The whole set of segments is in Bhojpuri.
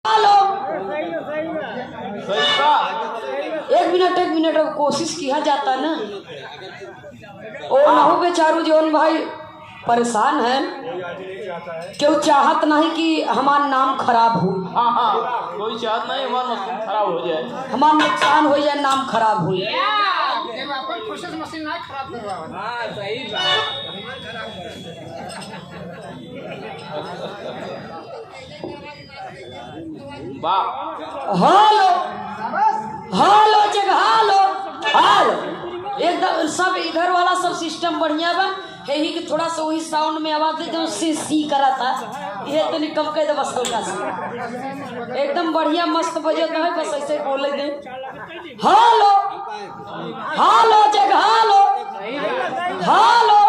हेलो एक मिनट अब कोशिश किया जाता ना। ओ नहु बेचारू जोन भाई परेशान है, क्यों चाहत नहीं कि हमारा नाम खराब हो। हाँ कोई चाहत नहीं हमारा मशीन खराब हो जाए, हमारा नुकसान हो जाए, नाम खराब हो जाए। हेलो हेलो जगह हेलो एकदम सब इधर वाला सब सिस्टम बढ़िया बा। यही कि थोड़ा सा वही साउंड में आवाज दे जो सी करा था, ये तो नहीं कम कह दे बस हल्का सा एकदम बढ़िया मस्त बजत है, बस ऐसे बोले दे। हेलो हेलो जगह हेलो हेलो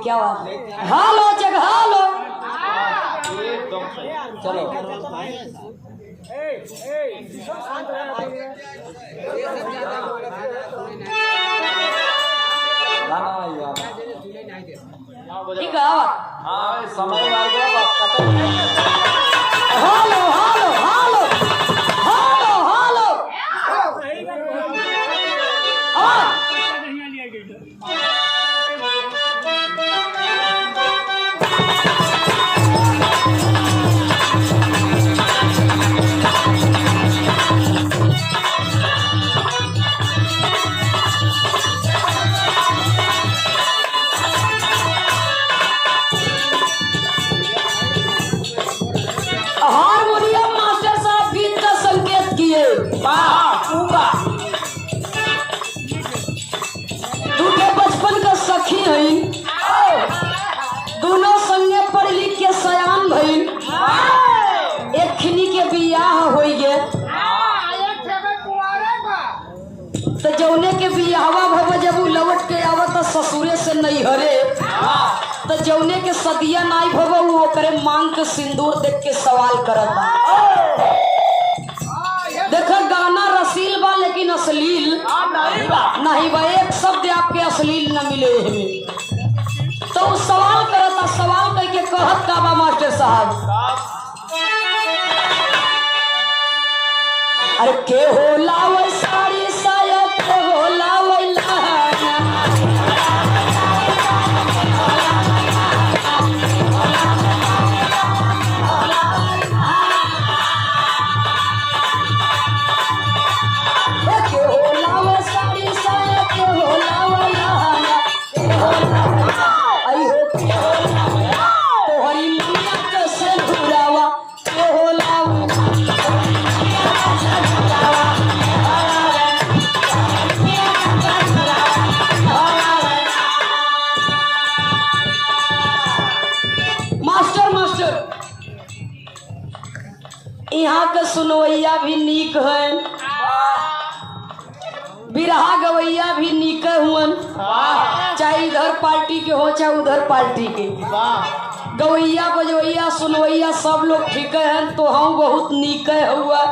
क्या बात है। हेलो जगह हेलो चलो ठीक है। हाँ समय hello hello hello hello hello harmonium master साहब गीत का संकेत किए। दूठे बचपन का सखी है, दोनों संगे पढ़ लिख के सयान भई, एक खिनी के बियाह हो गए। तो जौने के बियाहवा भव जब उ लौट के आवत ससुरे से नहीं हरे, तो जौने के सदिया नाई भव वो करे मांग के सिंदूर देख के सवाल करता। देखो गाना रसील बा लेकिन अश्लील नहीं बा, एक शब्द आपके अश्लील न मिले हमें। तो वो सवाल करता, सवाल करके कहत का बा मास्टर साहब, अरे के हो लावे साड़ी साया, के हो लावे लहंगा, के हो लावे साड़ी साया, के हो लावे लहंगा, के हो लावे आई हो के हो लावे तोहरी मियां के सिंदूरवा, के हो लावे मास्टर मास्टर यहाँ के सुनवैया भी नीक है, बिरहा गवैया भी नीक हुअन, चाहे इधर पार्टी के हो चाहे उधर पार्टी के। गवैया बजवैया सुनवैया सब लोग ठीक हैं, तो हम बहुत नीक हुआ।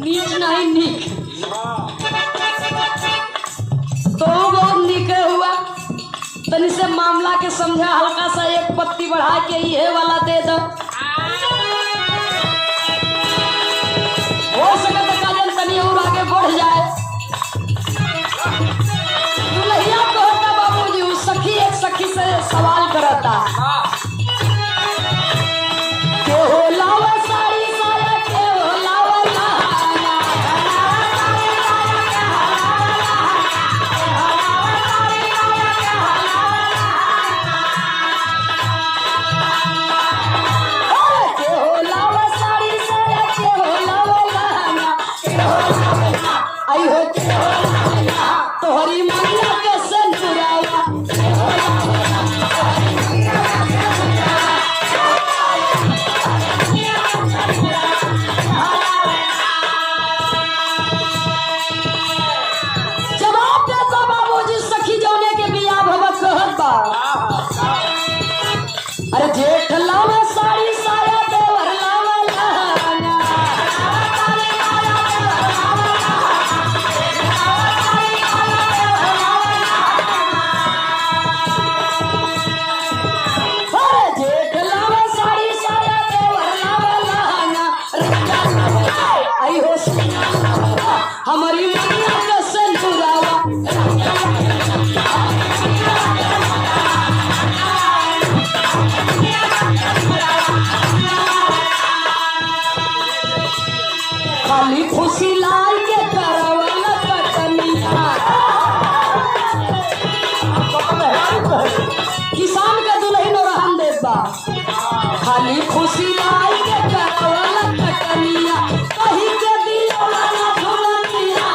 नीच नहीं नीक, तो बहुत नीक हुआ। तनी से मामला के समझा, हल्का सा एक पत्ती बढ़ा के ये वाला दे दो, हो सके तो काजल तनी और आगे बढ़ जाए। दुल्हिया कहता बाबूजी उस सखी एक सखी से सवाल करता, के हो लावे साड़ी साया, के हो लावे लहंगा, के हो लावे साड़ी साया, के हो लावे लहंगा, के हो लावे आई हो खुशी लाई के करवला कटनिया कही के दिया ना झुलनिया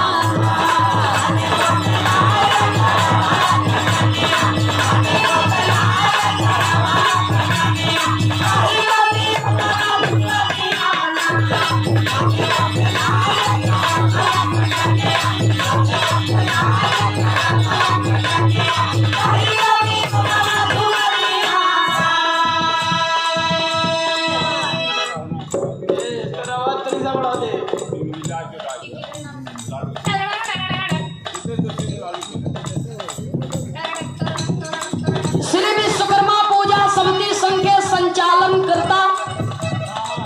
तेरा आवाज तेरी सा बढ़ा दे। श्री विश्वकर्मा पूजा समिति संघ के संचालन करता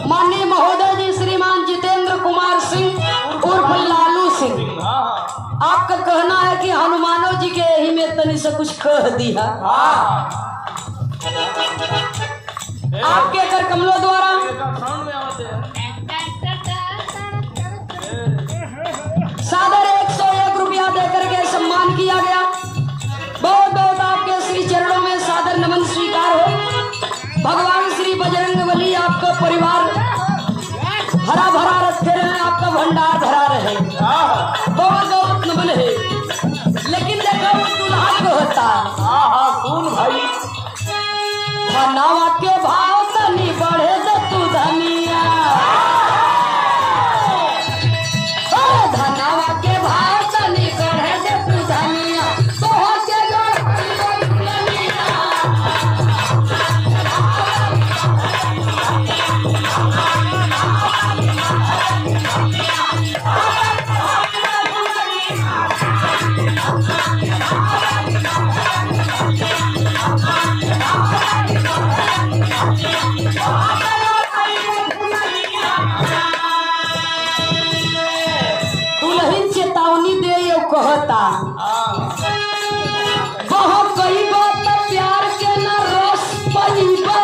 माननीय महोदय जी श्रीमान जितेंद्र कुमार सिंह उर्फ लालू सिंह। हाँ आपका कहना है कि हनुमानों जी के यही में तनी से कुछ कह दिया आपके कर कमलों द्वारा साउंड में आवाज है। सादर 101 रुपया देकर के सम्मान किया गया। बहुत बहुत आपके श्री चरणों में सादर नमन स्वीकार हो। भगवान श्री बजरंगबली आपका परिवार हरा भरा रखे रहे, आपका भंडार भरा रहे। बहुत बहुत नमन है। लेकिन देखो दुल्हा को होता हाँ सुन भाई। धनवा के भाव तनी बढ़े दे तू धनिया धनवा के भाव तनी बढ़े दे तू धनिया तोह के दुल्हन चेतावनी दे यो कहता बहुत कई बात प्यार के न रस पईबा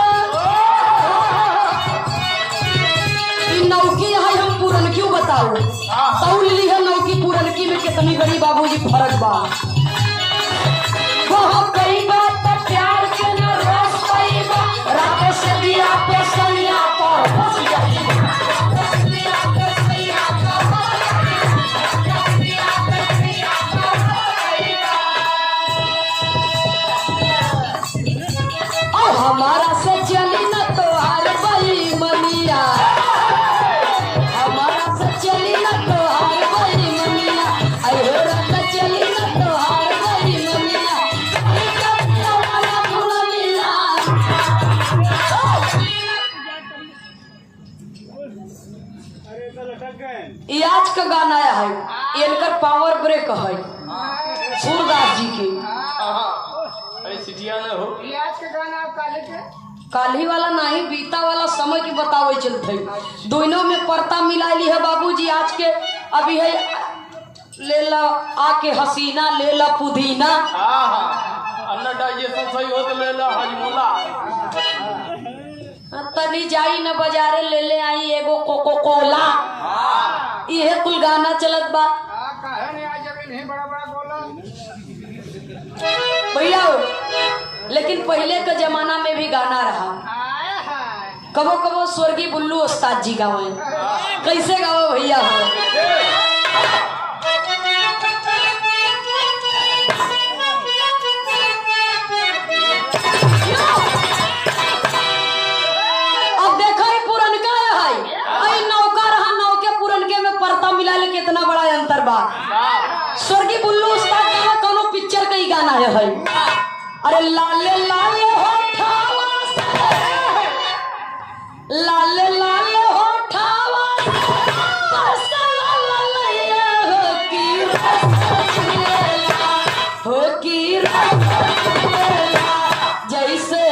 ई नौकी है हम पूरन क्यों बताऊं तौल ली है नौकी पूरन की में कितनी बड़ी बाबूजी फर्क बा बहुत कई बात प्यार के न रस पईबा रात से दिया पे सनिया पर बस गई हमारा से चली न तो हार बई मनिया हमारा से चली न तो हार बई मनिया अयो रत चली न तो हार बई मनिया ये आज का गाना आया है इनकर पावर ब्रेक है सूरदास जी की अरे सिटिया न हो। काली वाला नहीं बीता वाला समय की बतावे चलते दोनों में पर्ता मिलाइली है बाबूजी आज के अभी है ले ला आके हसीना ले ला पुदीना अन्ना डाइजेशन सही हो तो ले ला हाजमोला। तनी जाई न बाजारे ले ले आई एगो कोको कोला ये कुल गाना चलत बा भैया लेकिन पहले के जमाना में भी गाना रहा कबो कबो स्वर्गीय बुल्लू उस्ताद जी गावे कैसे गाओ भैया अब देखो ये पुरनका है आई नौका रहा नौके पुरनके में पर्ता मिला ले कितना बड़ा अंतर बा। स्वर्गीय बुल्लू उस्ताद गावे कोनो पिक्चर का ही गाना है अरे लाले लाले होठावा लाले लाले होठावा हो की जैसे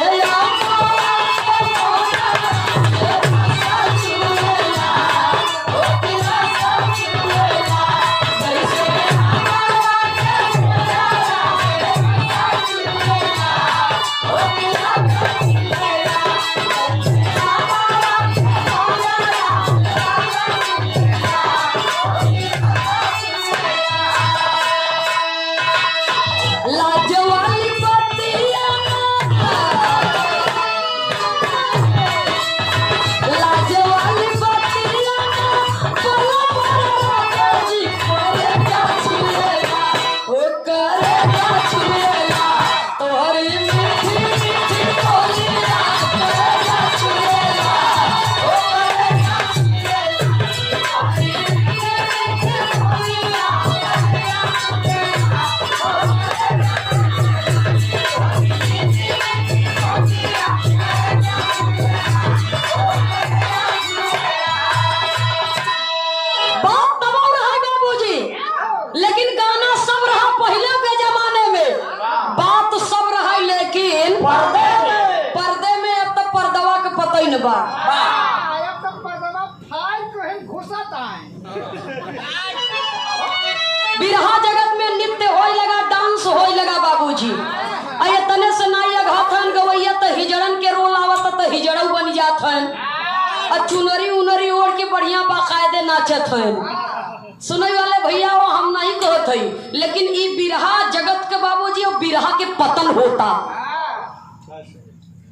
और चुनरी उनरी ओढ़ के बढ़िया बाकायदे नाचत हैं। सुनने वाले भैया वो हम नहीं कहत हई, लेकिन ई बिरहा जगत के बाबूजी और बिरहा के पतन होता।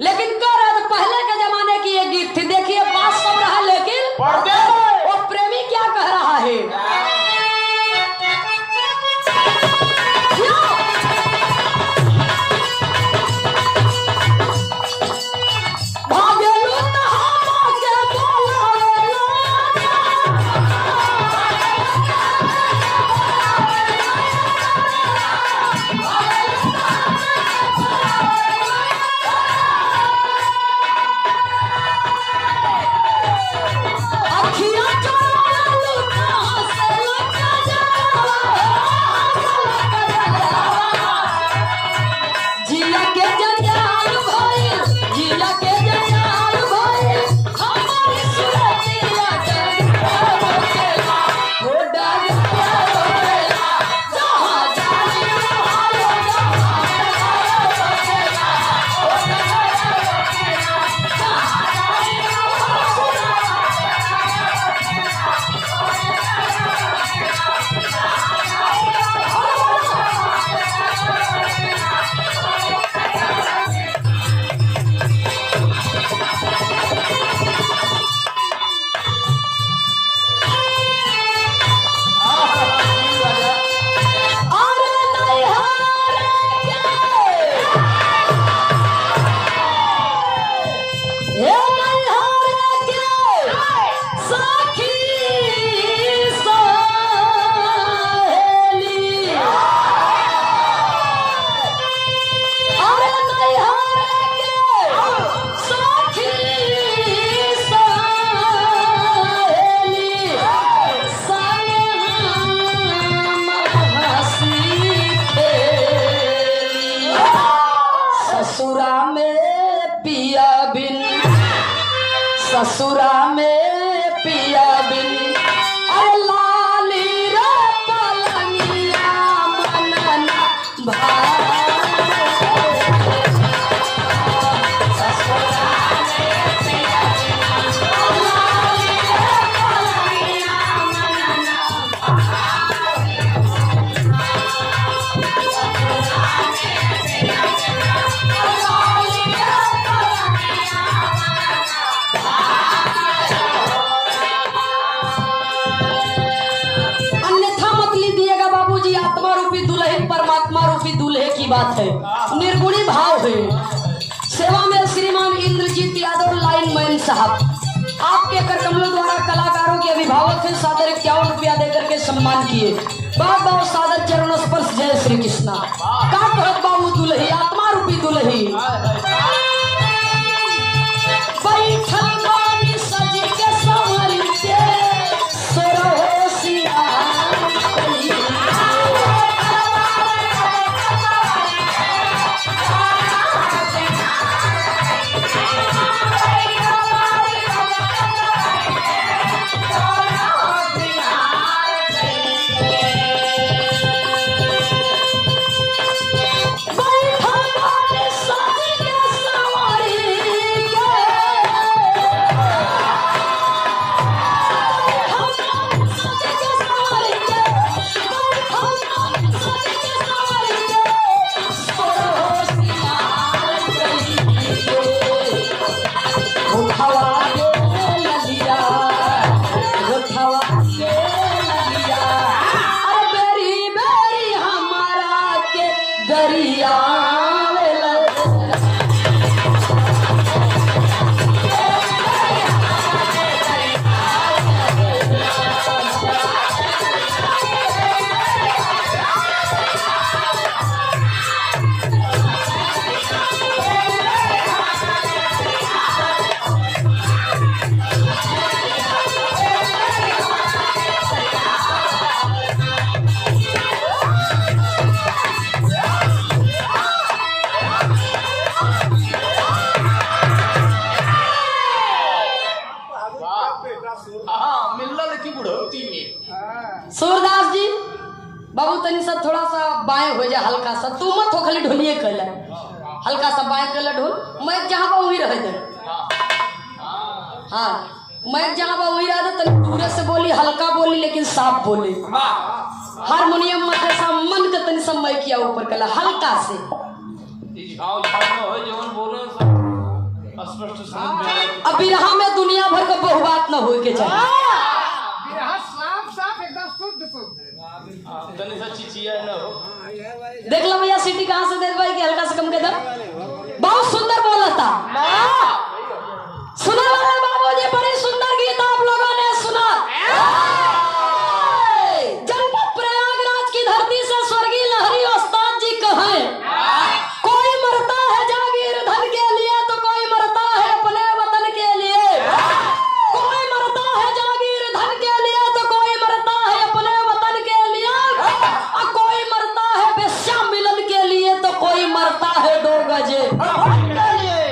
लेकिन कर पहले के जमाने की ये गीत थी। देखिए बात सब रहा, लेकिन वो प्रेमी क्या कह रहा है। ससुरा में पिया बिन अरे लाली रे पलंगिया मनना भाई। बात है निर्गुणी भाव है। सेवा में श्रीमान इंद्रजीत यादव लाइनमैन साहब आपके कर कमलों द्वारा कलाकारों के अभिभावक हैं। सादर 51 रुपया देकर के सम्मान किए। बहुत बहुत सादर चरण स्पर्श। जय श्री कृष्णा। का कहत बाबू दुल्ही आत्मा रूपी दुल्ही बैठल बानी सज के संवर के सरोसिया सूरदास जी बाबू तनी सा थोड़ा सा बाएं हो जाए हल्का सा। तू मत हो खाली ढोलिए कर ले, हल्का सा बाएं कर ले ढोल। मैं जहाँ पर वहीं रह दे। हाँ मैं जहाँ बा वही रहा था, तनी दूरे से बोली, हल्का बोली लेकिन साफ बोली। हारमोनियम मदरसा मन के तनी समय किया ऊपर कला हल्का से। अब बिरहा में दुनिया भर का बहुबात न हो के चाहिए। देख लो भैया सीटी कहाँ से दे भाई कि हल्का से कम के दर बहुत सुंदर बोला था। सुना वाले बाबूजी बड़ी सुंदर गीत आप लोगों ने सुना। जनपद प्रयागराज की धरती से स्वर्गीय लहरी उस्ताद जी कहे, कोई मरता है जागीर धन के लिए तो कोई मरता है अपने वतन के लिए। कोई मरता है जागीर धन के लिए तो कोई मरता है अपने वतन के लिए। और कोई मरता है बेश्या मिलन के लिए तो कोई मरता है 2 गजे।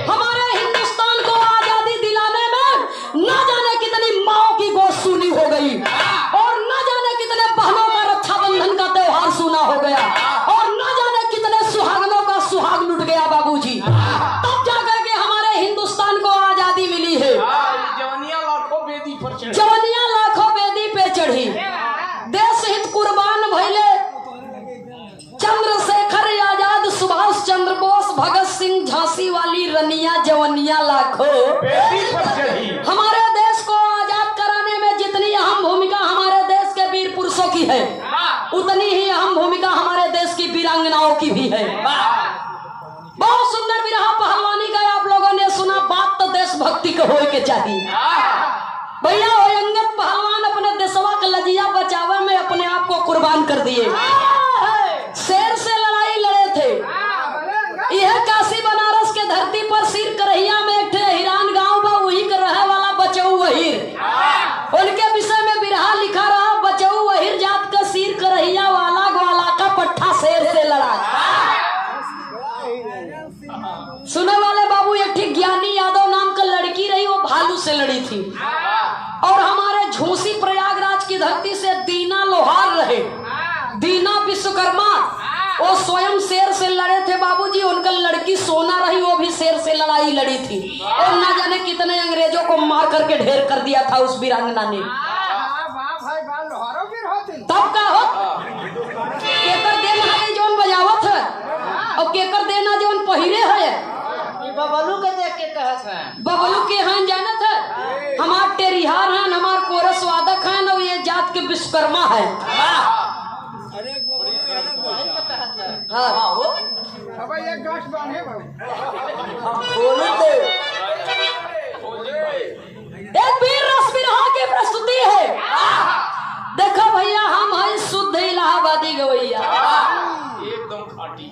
हमारे हिंदुस्तान को आजादी दिलाने में न जाने कितनी माओ की गोश्त सुनी हो गई और न जाने कितने बहनों का रक्षाबंधन का त्योहार सुना हो गया और न जाने कितने सुहागनों का सुहाग लुट गया बाबूजी। तब जाकर के हमारे हिंदुस्तान को आजादी मिली है। जवानियां लाखों बेदी पर चढ़ी, जवानियां लाखों बेदी पे चढ़ी। देश हित कुर्बान भइले चंद्रशेखर आजाद, सुभाष चंद्र बोस, भगत सिंह, झांसी वाली रनिया जवानियां लाखों बेदी पर चढ़ी। हमारे देश को आजाद कराने में जितनी अहम भूमिका हमारे देश के वीर पुरुषों की है, उतनी ही अहम भूमिका हमारे देश की वीरांगनाओं की भी है। बहुत सुंदर बिरहा पहलवानी का आप लोगों ने सुना। बात तो देशभक्ति के होए के चाहिए भैया। अंगद पहलवान अपने देशवा का लजिया बचावे में अपने आप को कुर्बान कर दिए। शेर से लड़ाई लड़े थे। यह काशी बनारस के धरती पर सिर करहिया में एक हिरान गांव बा, वही कर रहे वाला बचऊ वहीर। उनके विषय में बिरहा लिखा रहा, बचऊ वहीर जात का सिर करहिया वाला ग्वाला का पट्टा शेर से लड़ा। सुने वाले बाबू, एक ठीक ज्ञानी यादव नाम का लड़की रही, वो भालू से लड़ी थी। और हमारे झूसी प्रयागराज की धरती से दीना लोहार रहे, दीना विश्वकर्मा, वो स्वयं शेर से लड़े थे बाबूजी। उनका लड़की सोना रही, वो भी शेर से लड़ाई लड़ी थी और ना जाने कितने अंग्रेजों को मार करके ढेर कर दिया था उस वीरांगना ने। तब का हो केकर देना है जोन बजावत है और केकर देना जोन पहिरे है। बबलू के देख के कहत है, बबलू के हैं जानत है, हमार टेरिहार हैं, हमार कोरस वादक हैं और ये जात के विश्वकर्मा है। एक गांठ बांधे एक वीर रस बिरहा की प्रस्तुति है। देखो भैया, हम हैं शुद्ध इलाहाबादी गवैया। एकदम खाटी।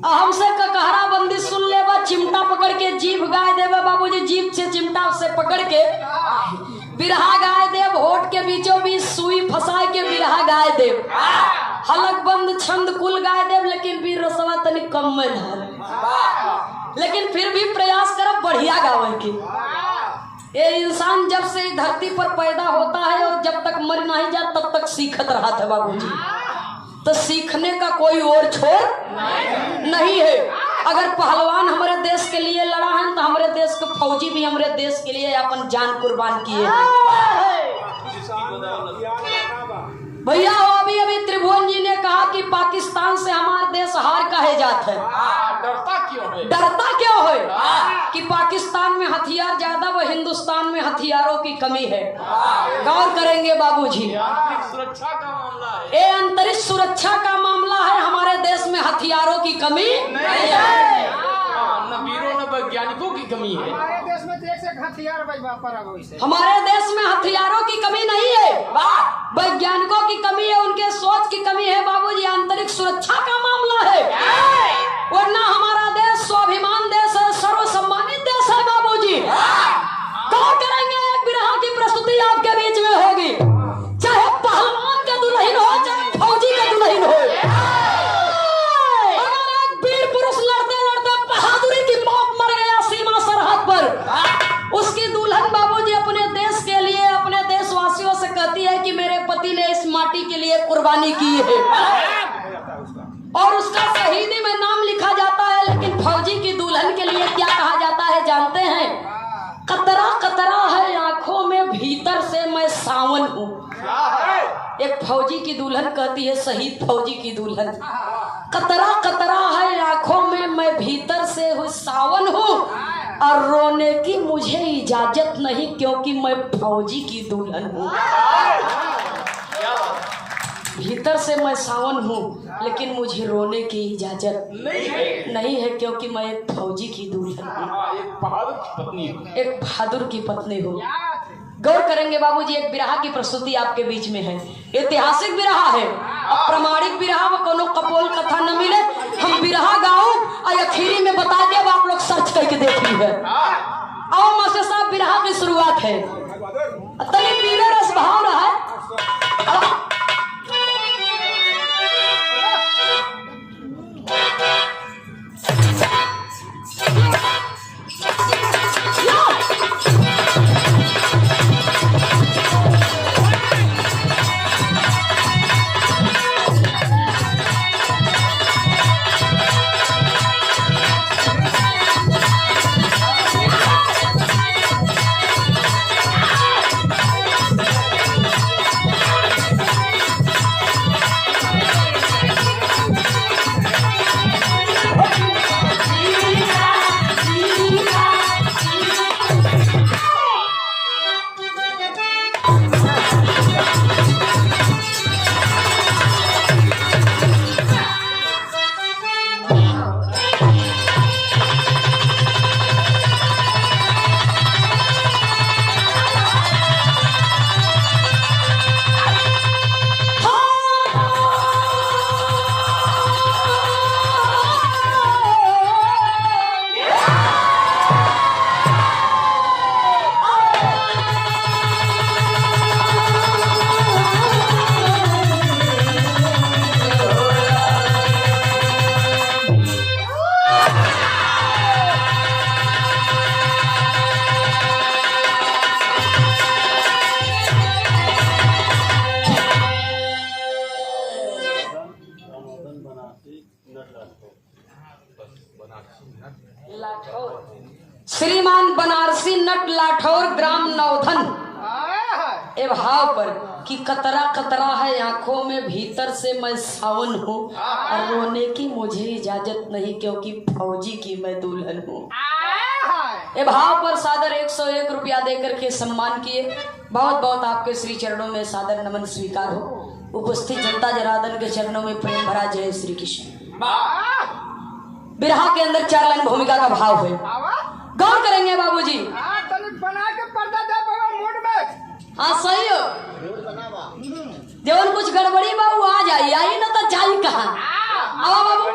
हमसे ककहरा बंदी सुन लेवा, चिमटा पकड़ के जीभ गाय देवे बाबूजी। जीभ से चिमटा से पकड़ के बिरहा गाय देव, होठ के बीचों बीच सुई फंसा के बिरहा गाय देव। हलक बंद छंद कुल गाय देव, लेकिन वीर रसवा तनी कम में धार, लेकिन फिर भी प्रयास करब बढ़िया गावे की। ये इंसान जब से धरती पर पैदा होता है और जब तक मर नहीं जाता तब तक सीखत रहा था बाबूजी। तो सीखने का कोई और छोर नहीं है। अगर पहलवान हमारे देश के लिए लड़ा है तो हमारे देश के फौजी भी हमारे देश के लिए अपन जान कुर्बान किए हैं भैया। अभी अभी त्रिभुवन जी ने कहा कि पाकिस्तान से हमारा देश हार कहे जाता है। डरता क्यों है? डरता क्यों है कि पाकिस्तान में हथियार ज्यादा व हिंदुस्तान में हथियारों की कमी है। गौर करेंगे बाबूजी, सुरक्षा का मामला है, ये अंतरिक्ष सुरक्षा का मामला है। हमारे देश में हथियारों की कमी नहीं है, न वीरों न वैज्ञानिकों की कमी है। हमारे देश में देश एक हथियार हमारे देश में हथियारों की कमी नहीं है, वैज्ञानिकों की कमी है, उनके सोच की कमी है बाबूजी। अंतरिक्ष सुरक्षा का मामला है, वरना हमारा देश स्वाभिमान देश है, सर्वसम्मानित देश है बाबूजी। कौन करेंगे? एक बिरहा की प्रस्तुति आपके बीच में होगी, चाहे पहलवान का दुल्हन हो चाहे फौजी का दुल्हन हो। अगर एक वीर पुरुष लड़ते लड़ते बहादुरी की मौत मर गया सीमा सरहद पर, उसकी दुल्हन बाबूजी अपने देश के लिए, अपने देशवासियों से कहती है कि मेरे पति ने इस माटी के लिए कुर्बानी की है और उसका शहीदी में नाम लिखा जाता है। लेकिन फौजी की दुल्हन के लिए क्या कहा जाता है जानते हैं? कतरा कतरा है आंखों में भी एक फौजी की दुल्हन कहती है शहीद फौजी की दुल्हन, कतरा कतरा है आंखों में, मैं भीतर से हूँ सावन हूँ, और रोने की मुझे इजाजत नहीं क्योंकि मैं फौजी की दुल्हन हूँ। भीतर से मैं सावन हूँ लेकिन मुझे रोने की इजाजत नहीं है क्योंकि मैं एक फौजी की दुल्हन हूँ, एक बहादुर की पत्नी हूँ। गौर करेंगे बाबूजी, एक बिरहा की प्रस्तुति आपके बीच में है, ऐतिहासिक बिरहा है, अप्रमाणिक बिरहा में कोनो कपोल कथा न मिले। हम बिरहा गाऊं और आखिरी में बता दे, आप लोग सर्च करके देख लीजिए। आओ मास्टर साहब, बिरहा की शुरुआत है, तनी पीले रस भाव रहा है। श्रीमान बनारसी नट लाठौर ग्राम नौधन ए भाव पर कि कतरा कतरा है आंखों में, भीतर से मैं सावन हूँ, और रोने की मुझे इजाजत नहीं क्योंकि फौजी की मैं दुल्हन हूँ। ए भाव पर सादर 101 रुपया देकर के सम्मान किए। बहुत बहुत आपके श्री चरणों में सादर नमन स्वीकार हो। उपस्थित जनता जनार्दन के चरणों में प्रेम भरा जय श्री कृष्ण। बिरहा के अंदर 4 लाइन भूमिका का भाव है, गौर करेंगे बाबूजी। बना के पर्दा दे मूड में। हाँ सही हो, जवन कुछ गड़बड़ी बाबू आ जाई, आई ना तो जाई कहाँ। आओ बाबू,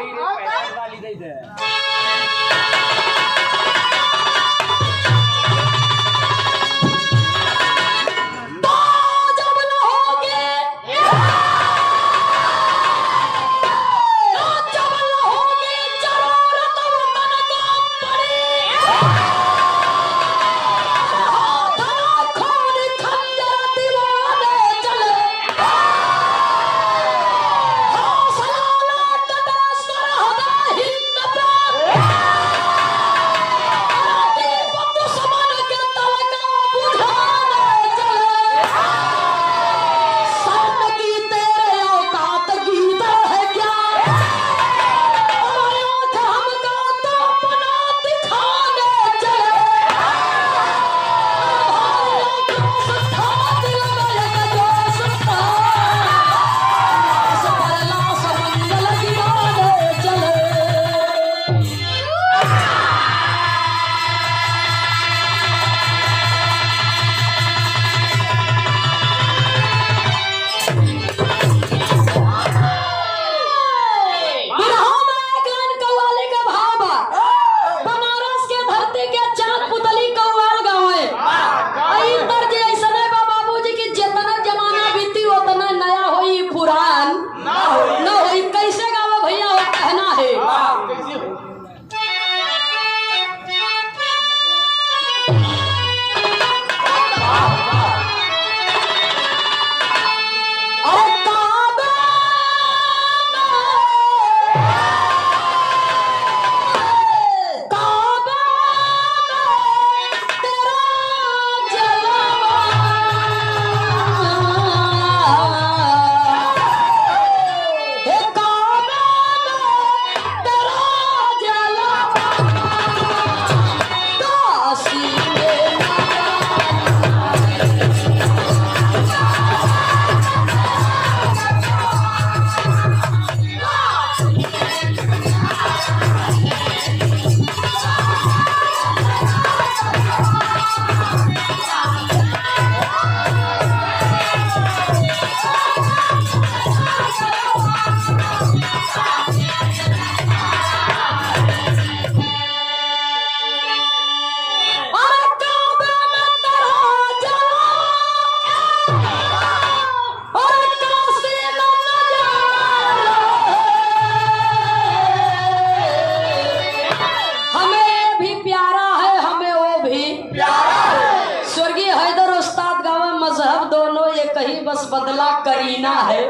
बस बदला करीना है,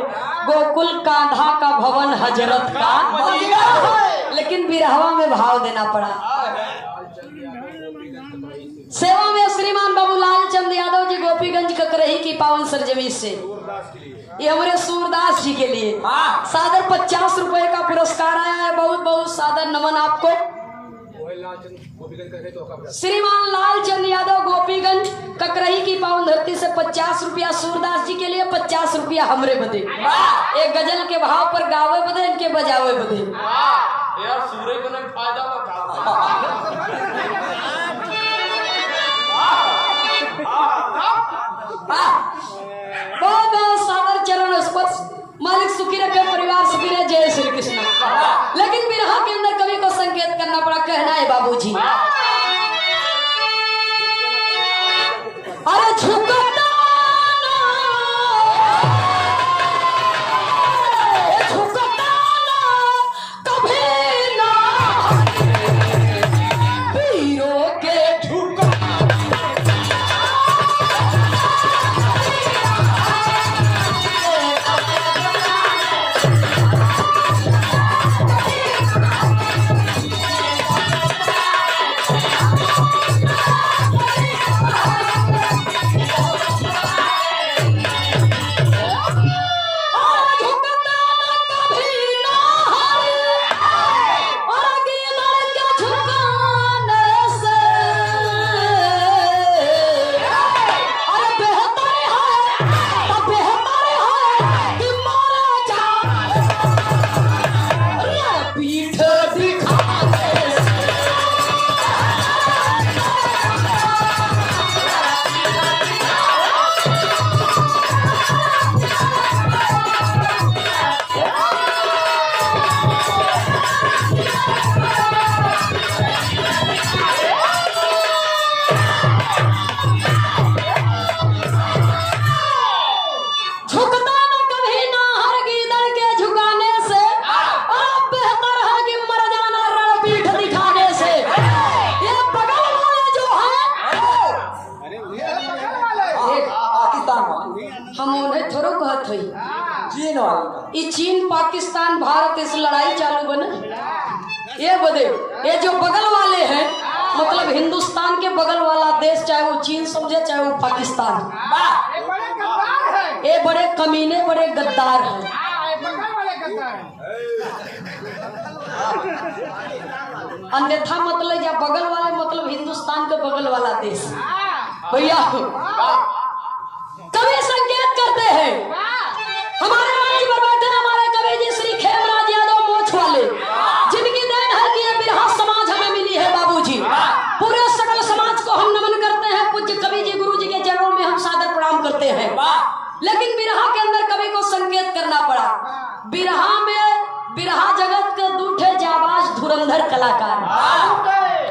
गोकुल कान्हा का भवन हजरत का मदीना है। लेकिन बिरहवा में भाव देना पड़ा। सेवा में श्रीमान बाबूलाल चंद यादव जी गोपीगंज ककरही की पावन सरजमी से ये हमारे सूरदास जी के लिए सादर 50 रुपए का पुरस्कार आया है। बहुत बहुत सादर नमन आपको। श्रीमान लालचंद यादव गोपीगंज ककरही की पावन धरती से 50 रुपया सूरदास जी के लिए, 50 रुपया हमरे बदे। एक गजल के भाव पर गावे बदे, इनके बजावे बदे। यार सूर्य को नहीं फायदा बहुत बहुत सादर चरण स्पर्श। मालिक सुखी रखे, परिवार सुखी रहे। जय श्री कृष्ण। लेकिन बिरहा के अंदर कवि को संकेत करना पड़ा। कहना है बाबूजी, अरे झुकता चीन पाकिस्तान भारत इस लड़ाई चालू बने ये बदे। ये जो बगल वाले हैं मतलब हिंदुस्तान के बगल वाला देश, चाहे वो चीन समझे चाहे वो पाकिस्तान, ये बड़े कमीने बड़े गद्दार हैं। अन्यथा मतलब या बगल वाले मतलब हिंदुस्तान के बगल वाला देश। भैया कवि संकेत करते हैं। हमारे मंच पर बैठे हमारे कवि जी श्री खेमराज यादव मोछ वाले, जिनकी देन है कि ये बिरहा समाज हमें मिली है। बाबूजी पूरे सकल समाज को हम नमन करते हैं। पूज्य कवि जी गुरु जी के चरणों में हम सादर प्रणाम करते हैं। लेकिन बिरहा के अंदर कवि को संकेत करना पड़ा। बिरहा में बिरहा जगत के दूठे जाबाज धुरंधर कलाकार,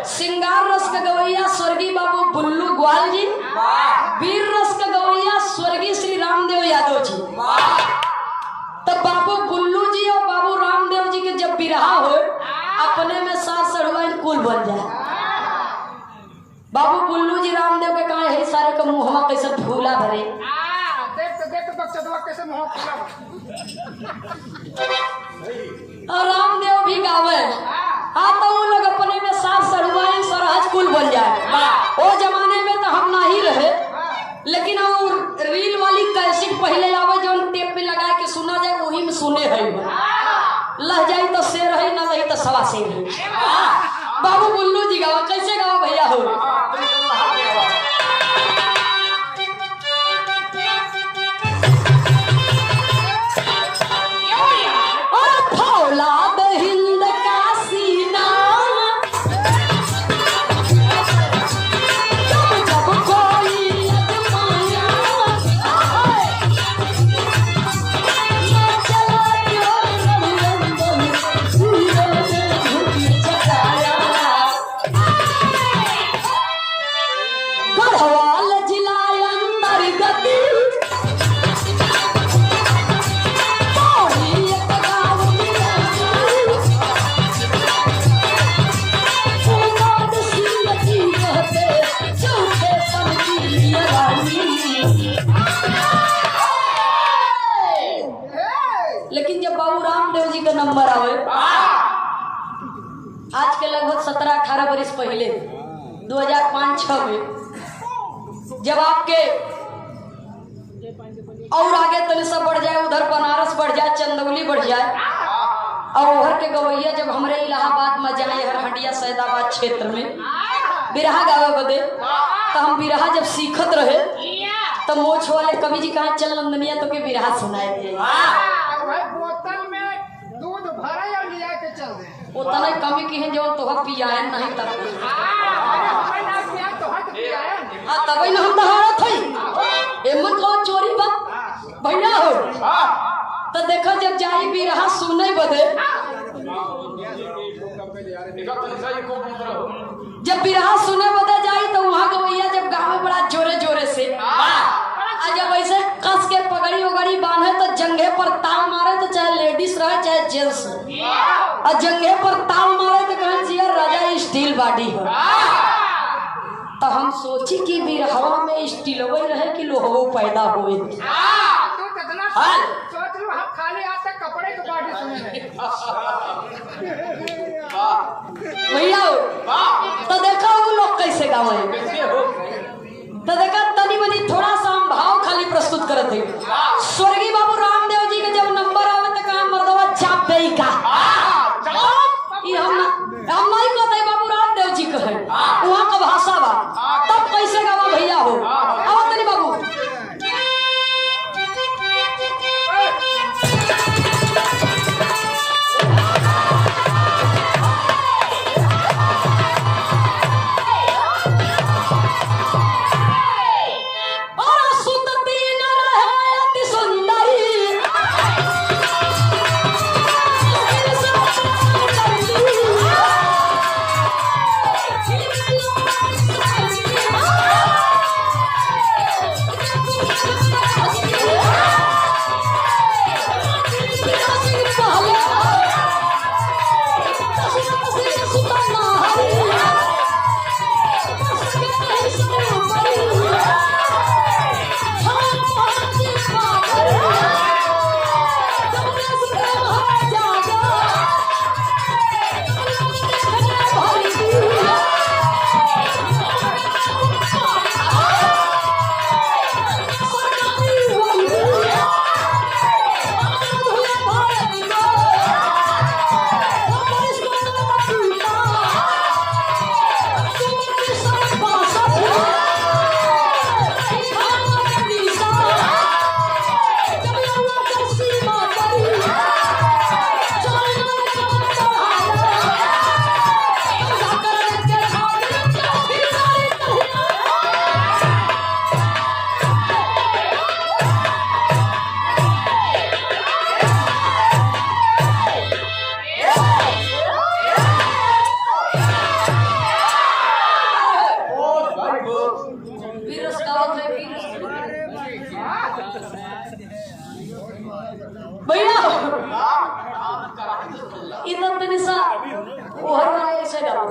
सिंगार रस का गवैया स्वर्गीय बाबू बुल्लू ग्वाल जी, वीर रस का गवैया स्वर्गीय श्री रामदेव यादव जी। तब बाबू बुल्लू जी और बाबू रामदेव जी के जब बिरहा हो अपने में सार सड़ुआइन कुल बन जाए। बाबू बुल्लू जी रामदेव के कहा है सारे का मुंहवा कैसे फूला भरे। और रामदेव भी गावे तो वो लोग अपने में सार सड़ुआइन सरहज कुल बन जाए। वो जमाने में तो हम ना ही रहे, लेकिन वो रील वाली कैसेट पहले आवे जो टेप में लगा के सुना जाए वही में सुने है। लह जाई तो शेर है, ना लही तो सवा शेर है। बाबू बुल्लू जी गावा कैसे गावा भैया हो। आज के लगभग 17-18 वर्ष पहले 2005-06 में जब आपके और आगे तले सब बढ़ जाए, उधर बनारस बढ़ जाए, चंदौली बढ़ जाए और उधर के गवैया जब हमारे इलाहाबाद में जाए, हरहटिया सैदाबाद क्षेत्र में बिरहा गावे बदे, तो हम बिरहा जब सीखत रहे तो मोछ वाले कवि जी कहा चल नंदनिया तो के बिरहा सुनाए दिए। बोतल में दूध भरे और लिया के चल दे। उतना कमी की है जो तो पियाए नहीं तब तब न हम दहाड़त हई एमन को चोरी बा भैया हो। तो देखो जब जाई बिरहा सुने बदे, जब बिरहा सुने बदे जाई तो वहाँ गवैया जब गावे बड़ा जोरे जोरे से, जब ऐसे कस के पगड़ी उगड़ी बांधे तो जंघे पर ताल मारे, तो चाहे लेडीज रहे चाहे जेंट्स, और जंघे पर ताल मारे तो कहें जिया राजा स्टील बॉडी हो। तो हम सोची कि बिरहवा में स्टील वही रहे कि लोहवो पैदा हुए। सोच लो हम खाली आज तक कपड़े की पार्टी सुने भैया तो देखा वो लोग कैसे गावे, तो देखा तनी मनी थोड़ा सा हम भाव खाली प्रस्तुत करते हैं। स्वर्गीय बाबू रामदेव जी के जब नंबर आवे तो कहा मर्दवा चाप दे का, ये हम नहीं कहते बाबू रामदेव जी कहे, वहाँ का भाषा बा, तब कैसे गावा भैया हो। अब तनी बाबू भैया इधर तो निशा ओहर ऐसे डालो।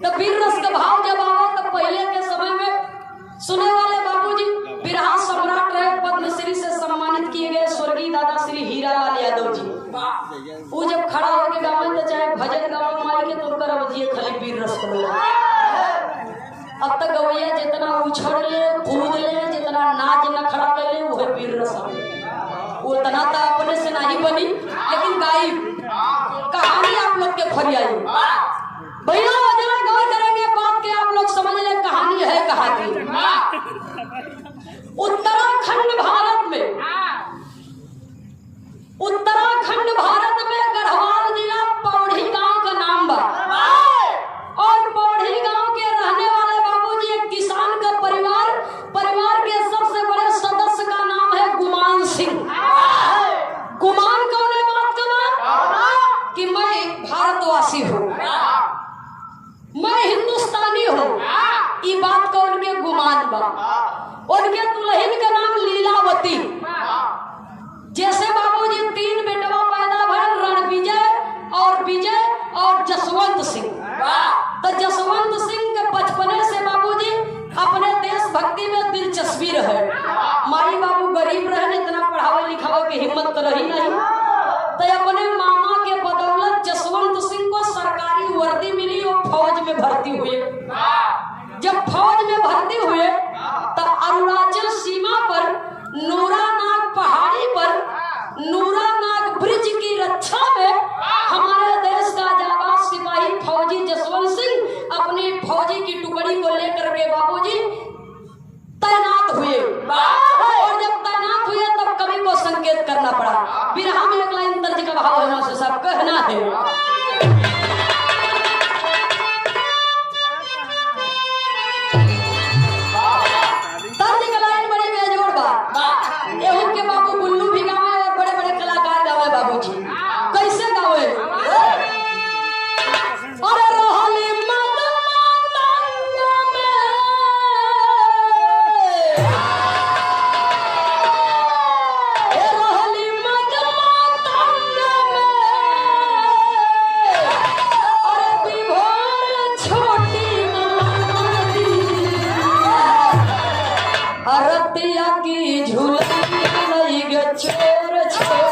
तो वीर रस का भाव जब आवा तो पहले के समय में सुने वाले बाबूजी बिरहा सम्राट रहे, पद्मश्री से सम्मानित किए गए स्वर्गीय दादा श्री हीरालाल यादव जी, वो जब खड़ा होकर गावे तो चाहे भजन गावा माई के तो कर बजिए खाली वीर रस को। अब तक गवैया जितना उछड़ ले कूद ले, जितना नाच न खड़ा कर ले, वो वीर रस उतना तो अपने से नहीं बनी, लेकिन गाई कहानी आप लोग के फरियाई भैया जरा गौर करेंगे बात के आप लोग समझ ले कहानी है कहाँ की। उत्तराखंड भारत में, उत्तराखंड भारत में गढ़वाल जिला पौड़ी गांव का नाम बा, और पौड़ी गांव के रहने वाले बाबूजी एक किसान का परिवार के सबसे बड़े सदस्य का नाम है गुमान सिंह। गुमान कौन है बात का कि मैं भारतवासी हूँ, मैं हिंदुस्तानी हूँ, ये बात का उनके गुमान बा। उनके दुल्हन का नाम लीलावती। जैसे बाबूजी 3 बेटवा पैदा भर, रणविजय और विजय और जसवंत सिंह। तो जसवंत सिंह के बचपने से बाबूजी अपने देशभक्ति में दिलचस्पी रहे। माई बाबू गरीब रहे, इतना पढ़ावे लिखावे की हिम्मत तो रही नहीं, तो अपने मामा के बदौलत जसवंत सिंह को सरकारी कहना है। तर्ज का लाइन बड़े बेजोड़ बा। एहू के बाबू गुल्लू भी गावे और बड़े बड़े कलाकार गावे बाबूजी। कैसे गावे? अरे रोहली मत मातंग में, ए रोहली मत मातंग में, अरे विभोर छोटी नदी, अरतिया की झूलनिया लई गे चोर छोटी।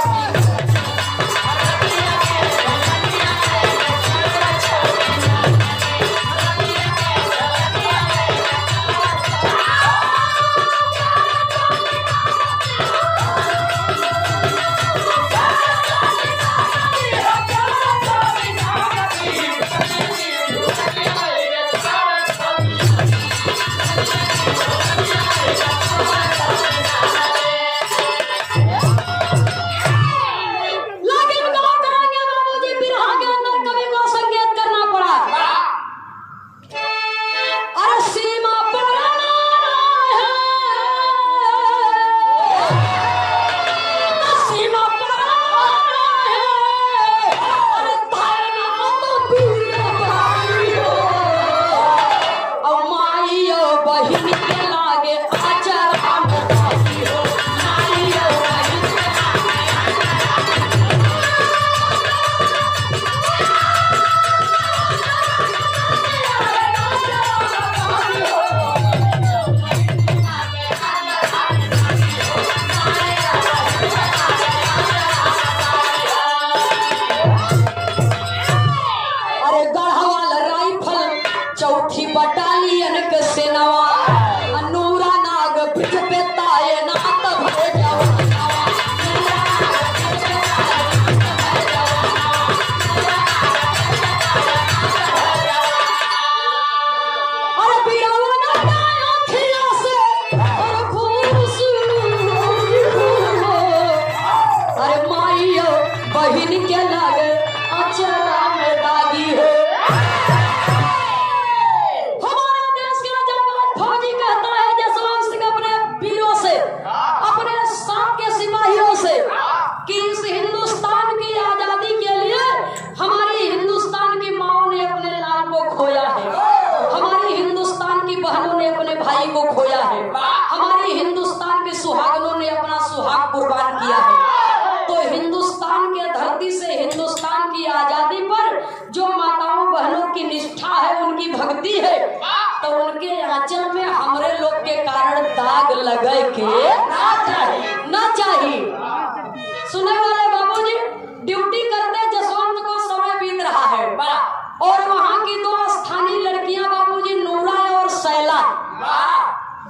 बटालियन के सेनावा नूरा नाग पिछ पे ताये नात भरे जवाना। अरे बियावा ना डायो खिया से और फूस, अरे माईयो बहिन के लागे अचरा में दागी हो। कि इस हिंदुस्तान की आजादी के लिए हमारी हिंदुस्तान की माओ ने अपने लाल को खोया है, हमारी हिंदुस्तान की बहनों ने अपने भाई को खोया है, हमारी हिंदुस्तान के सुहागनों ने अपना सुहाग कुर्बान किया है। तो हिंदुस्तान के धरती से हिंदुस्तान की आजादी पर जो माताओं बहनों की निष्ठा है, उनकी भक्ति है, तो उनके आंचल में हमरे लोग के कारण दाग लगे के ना चाहिए। सुने वाले बाबूजी, ड्यूटी करते जसवंत को समय बीत रहा है और वहाँ की दो स्थानीय लड़कियां बाबूजी नूरा और शैला,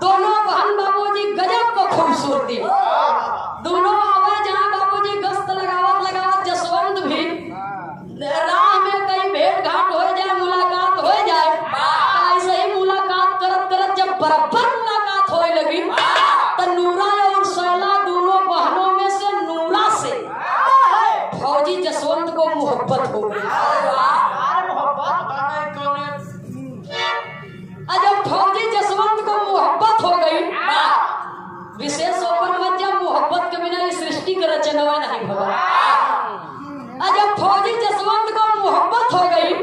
दोनों बहन बाबूजी गजब को खूबसूरती, दोनों आवे जहाँ बाबूजी गश्त लगावत जसवंत भी राह में कहीं भेंट घाट हो जाए, मुलाकात हो जाए, ऐसे ही मुलाकात करत करत जब बराबर मुलाकात होए लगी तो नूरा और शैला दोनों बहनों में से नूरा से फौजी जसवंत को मोहब्बत हो गई। जब फौजी जसवंत को मोहब्बत हो गई, विशेष ऊपर मत जब मोहब्बत के बिना इस सृष्टि का रचना नहीं होगा। जब फौजी जसवंत को मोहब्बत हो गई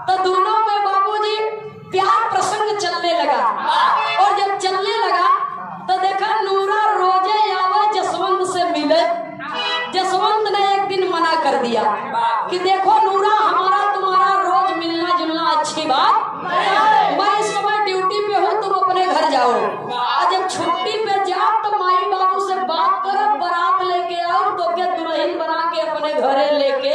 तो दोनों में बाबूजी प्यार प्रसंग चलने लगा और जब चलने लगा तो देखा नूरा रोजे आवे जसवंत से मिले। जसवंत ने एक दिन मना कर दिया कि देखो नूरा, हमारा तुम्हारा रोज मिलना जुलना अच्छी बात, मैं इस समय ड्यूटी पे हूँ, तुम अपने घर जाओ और जब छुट्टी पे जाओ तो माई बाबू से बात करो, बारात लेके आओ, तो क्या दुल्हन बना के अपने घरे लेके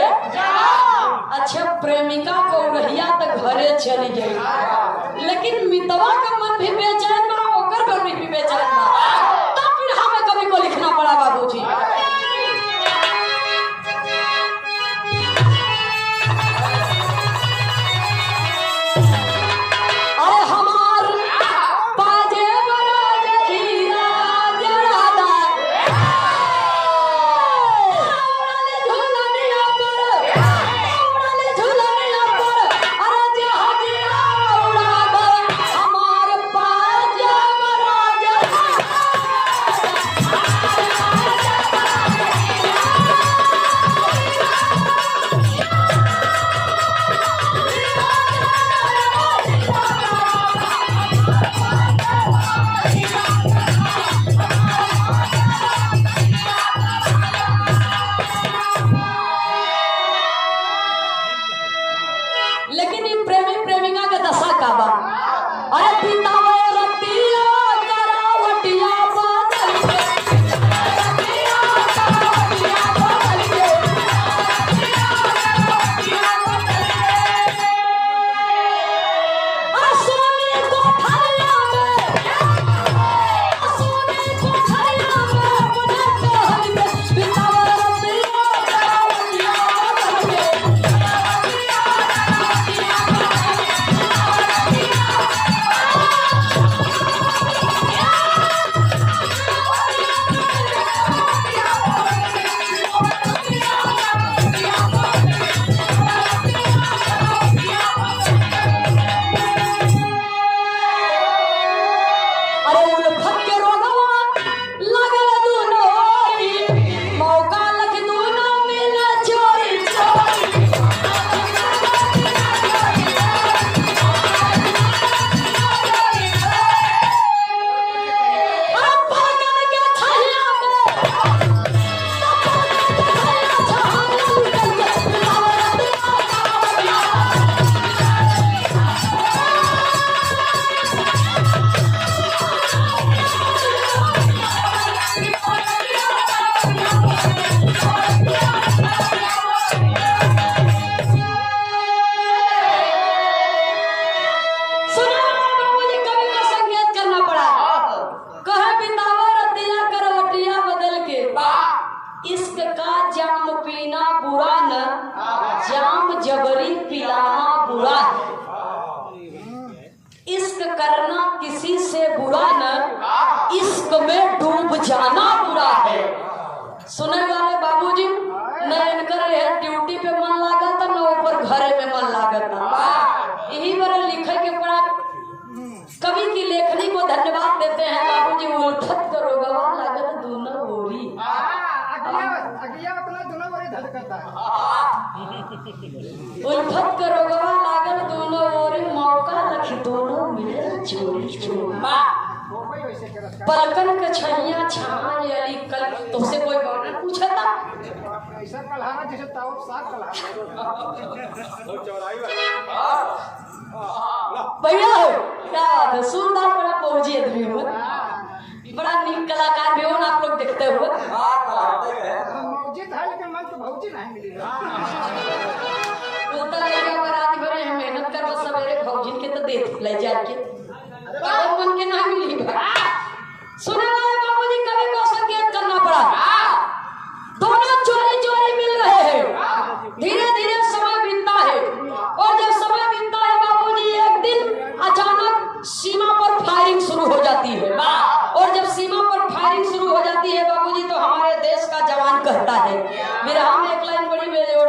अच्छा प्रेमिका को रहिया तक घरे चली गई। लेकिन मितवा का मन भी बेचैन बा, ओकर घर भी बेचैन बा, तब फिर हमें कभी को लिखना पड़ा बाबूजी। Yeah. प्रेमी प्रेमिका के दशा का बा। अरे बितावे रतिया करावटिया बदल के, रतिया करावटिया बदल के, रतिया करावटिया बदल के। सोने को थैला में, सोने को थैला में अपने कहल के, बितावे रतिया करावटिया बदल के, रतिया करावटिया बदल के। अरे उल्फत के रोगवा लगल दूनो ओरी, मौका लख दूनो मिले चोरी चोरी। अब भागन के थैला में, भागन के थैला छहाना निकल के, बितावे रतिया करावटिया। सुना बाबूजी, कभी का संकेत करना पड़ा। कहे बितावे रतिया करवटिया बदल के, इश्क का जाम पीना बुरा न, जाम जबरी पिलाना बुरा है। इश्क करना किसी से बुरा न, इश्क में डूब जाना बुरा है। सुने वाले बाबूजी, न इनकर ड्यूटी पे मन लागत न ऊपर घरे में मन लागत। यही बार लिखे के पड़ा कवि की लेखनी को धन्यवाद देते हैं बाबूजी। उल्फत करो गवा लागत दोनों ओरी, अगिया अपना दोनों बड़ी धड़कता है। उल्फत करो गवा लागत दोनों ओरी, मौका लख दोनों मिले चोरी चोरी। वो कोई वैसे करता पलकन के छैया छान अली कल तुमसे कोई ऑर्डर पूछा था। ऐसा कलहाना जैसे ताऊ साफ कलहाना। भैया क्या बात है, सुंदर बड़ा पहुंची आदमी हो, बड़ा नीक कलाकार भी हो ना आप लोग देखते हुए। मौजिद है लेकिन मन तो भौजी नहीं मिली। बोलता लड़का बरात भरे हैं, मेहनत करो सवेरे भौजिन के तो दे ले जाके, और मन के ना मिली। सुने वाले बाबूजी, कभी को संकेत करना पड़ा। दोनों चोरी चोरी मिल रहे हैं, धीरे धीरे समय बीतता है। और जब समय बीतता है बाबूजी, एक दिन अचानक सीमा पर फायरिंग शुरू हो जाती है। और जब सीमा पर फायरिंग शुरू हो जाती है बाबूजी, तो हमारे देश का जवान कहता है, विराम में एक लाइन बड़ी बेजोड़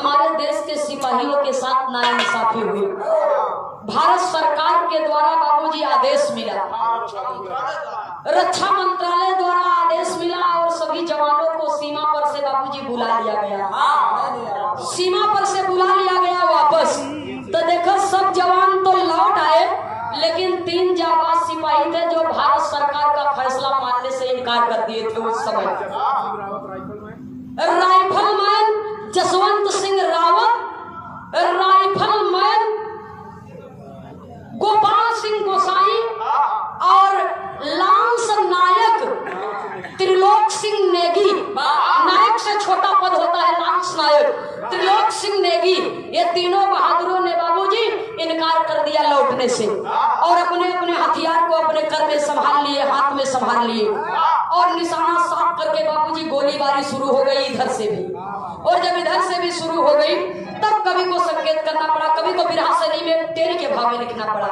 हमारे देश के सिपाहियों के साथ नाइंसाफी हुई। भारत सरकार के द्वारा बाबूजी आदेश मिला, रक्षा मंत्रालय द्वारा आदेश मिला और सभी जवानों को सीमा पर से बाबूजी बुला लिया गया। सीमा पर से बुला लिया गया वापस। तो देखो सब जवान तो लौट आए, लेकिन 3 जाबाज सिपाही थे जो भारत सरकार का फैसला मानने से इनकार कर दिए थे उस समय। राइफलमैन जसवंत सिंह रावत, राइफलमैन गोपाल सिंह गोसाई और लांस नायक त्रिलोक सिंह नेगी, नायक से छोटा पद होता है लांस नायक, त्रिलोक सिंह नेगी, ये तीनों बहादुरों ने बाबूजी इनकार कर दिया लौटने से और अपने अपने हथियार को अपने कर में संभाल लिए, हाथ में संभाल लिए और निशाना साफ करके बाबूजी गोलीबारी शुरू हो गई इधर से भी। और जब इधर से भी शुरू हो गई तब कवि को संकेत करना पड़ा, कवि को विरह से नहीं में तेरी के भाव में लिखना पड़ा।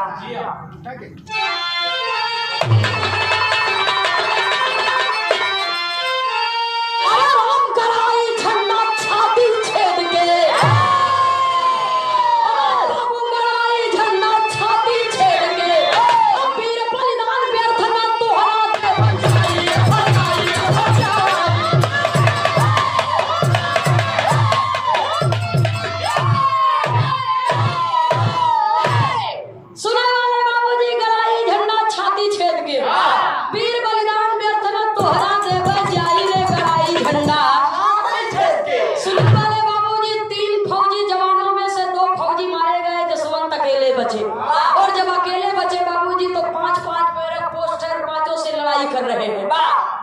कर रहे हैं,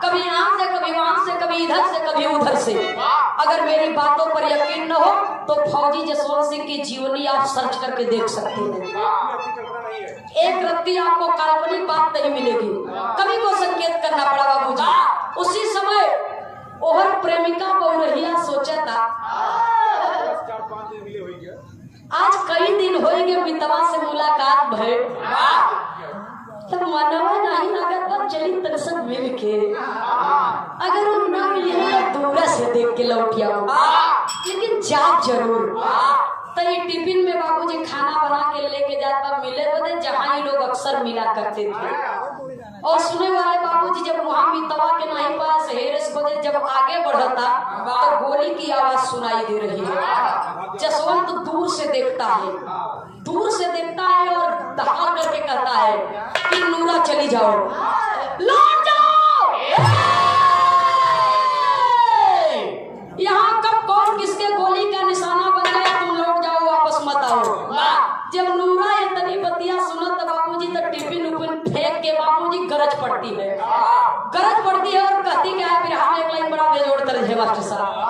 कभी यहाँ से कभी वहां से, कभी इधर से कभी उधर से। अगर मेरी बातों पर यकीन न हो तो फौजी जसवंत सिंह की जीवनी आप सर्च करके देख सकते हैं। एक रत्ती आपको काल्पनिक बात नहीं मिलेगी। कवि को संकेत करना पड़ा बाबूजी। उसी समय ओहर प्रेमिका बहुरहिया सोचा था आज कई दिन होएंगे मितवा से मुलाकात भय, तब मनवा नहीं लगत तब चली तरसत मिल के, अगर वो ना मिले तो दूर से देख के लौट आओ, लेकिन जाप जरूर। तो ये टिफिन में बाबूजी खाना बना के लेके जाता मिले बदे जहाँ ही लोग अक्सर मिला करते थे। और सुने वाले बाबूजी जब वहाँ मितवा के नहीं पास हेरस बदे जब आगे बढ़ता तो गोली की आवाज सुनाई दे रही है। जसवंत दूर से देखता है, दूर से देखता है और दहाड़ करके कहता है कि नूरा चली जाओ, लौट जाओ। यहाँ कब कौन किसके गोली का निशाना बन गया, तुम लौट जाओ वापस मत आओ। जब नूरा इतनी बतिया सुनत बाबूजी तो टिफिन उफिन फेंक के बाबूजी गरज पड़ती है, गरज पड़ती है और कहती क्या है, फिर हम एक लाइन बड़ा बेजोड़ तरह है मास्टर साहब।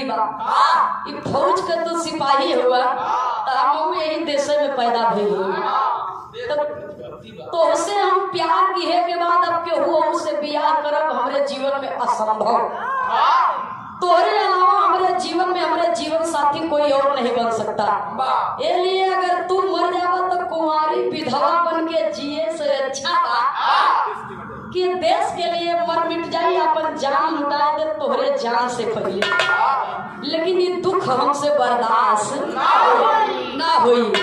जिंदगी बा ई फौज के तो सिपाही हुआ तो हम यही देश में पैदा भइल तो से हम प्यार किए के बाद अब केहू हमसे बियाह करब हमारे जीवन में असंभव। तोहरे अलावा हमारे जीवन में हमारे जीवन साथी कोई और नहीं बन सकता। इसलिए अगर तू मर जावा तो कुंवारी विधवा बन के जिए से अच्छा था कि देश के लिए मर मिट जाए अपन जान लुटाए दे तोहरे जान से पहले। लेकिन ये दुख हमसे बर्दाश्त ना हुई।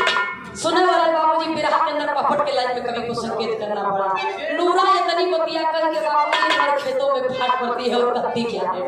सुने वाले बाबूजी बिरहा के अंदर पपट के लाइन में कभी को संकेत करना पड़ा। नूरा इतनी बतिया कर के बाबूजी हमारे खेतों में फाट पड़ती है और कत्ती क्या है।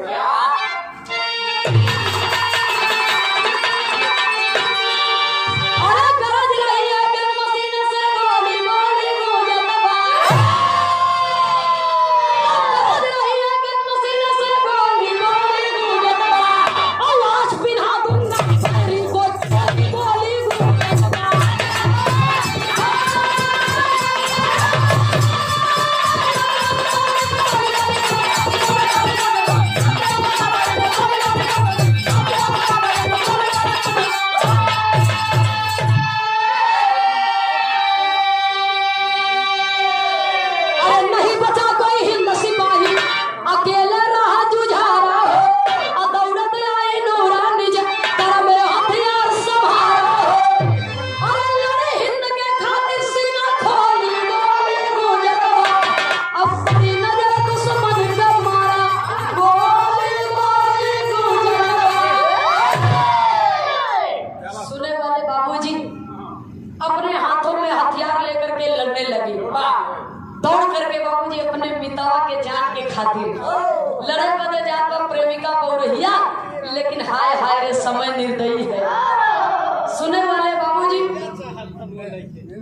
अपने हाथों में हथियार लेकर के लड़ने लगी। दौड़ करके बाबूजी अपने मितावा के जान के खातिर लड़े बदे जात पर प्रेमिका पौरहिया, लेकिन हाय हाय रे समय निर्दयी है। सुने वाले बाबूजी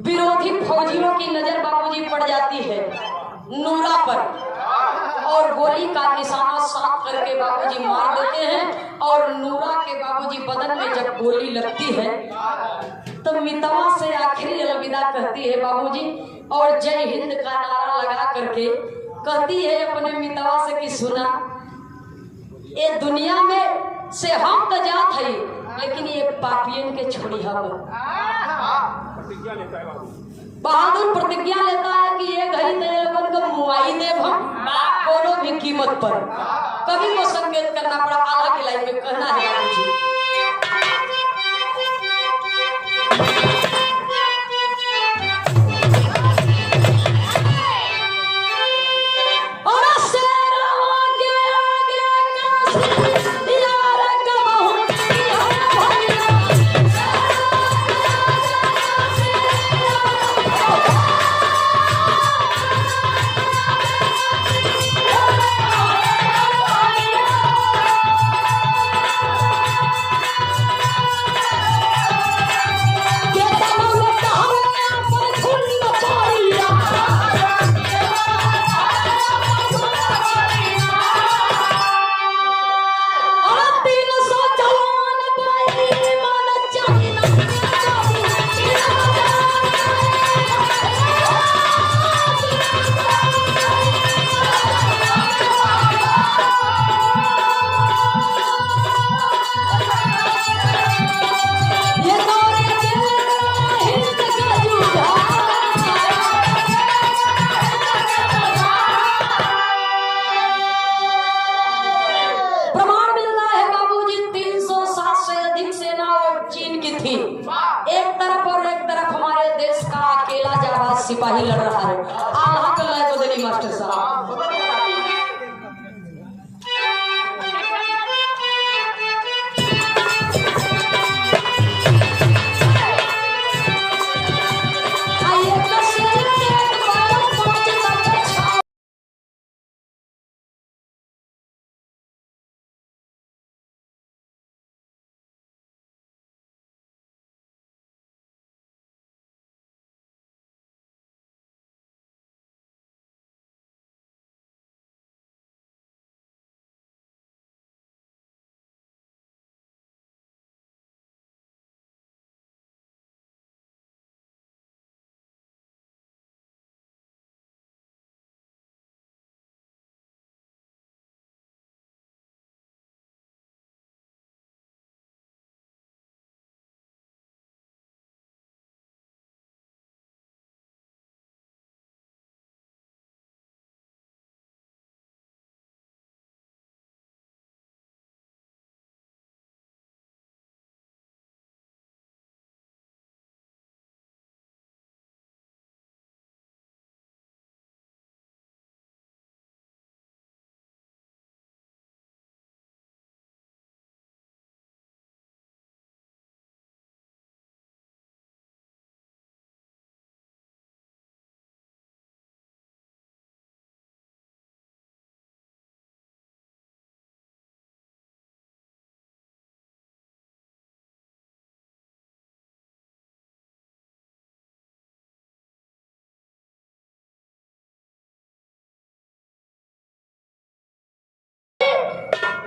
विरोधी फौजियों की नजर बाबूजी पड़ जाती है नूरा पर और गोली का निशाना साफ करके बाबूजी मार देते हैं। और नूरा के बाबूजी बदन में जब गोली लगती है तो मितवा से आखिरी अलविदा कहती है बाबूजी और जय हिंद का नारा लगा करके कहती है अपने मितवा से कि सुना ये दुनिया में से हम तो जात है लेकिन ये पापियन के छोड़ी हम। बहादुर प्रतिज्ञा लेता है कि ये घड़ी तेरे को मुआई देव हम कोनो भी कीमत पर। कभी को संकेत करना पड़ा आला की लाइन में कहना है बाबूजी। एक तरफ और एक तरफ हमारे देश का अकेला जाबाज सिपाही लड़ रहा है। आल्हा को लय को देनी मास्टर साहब।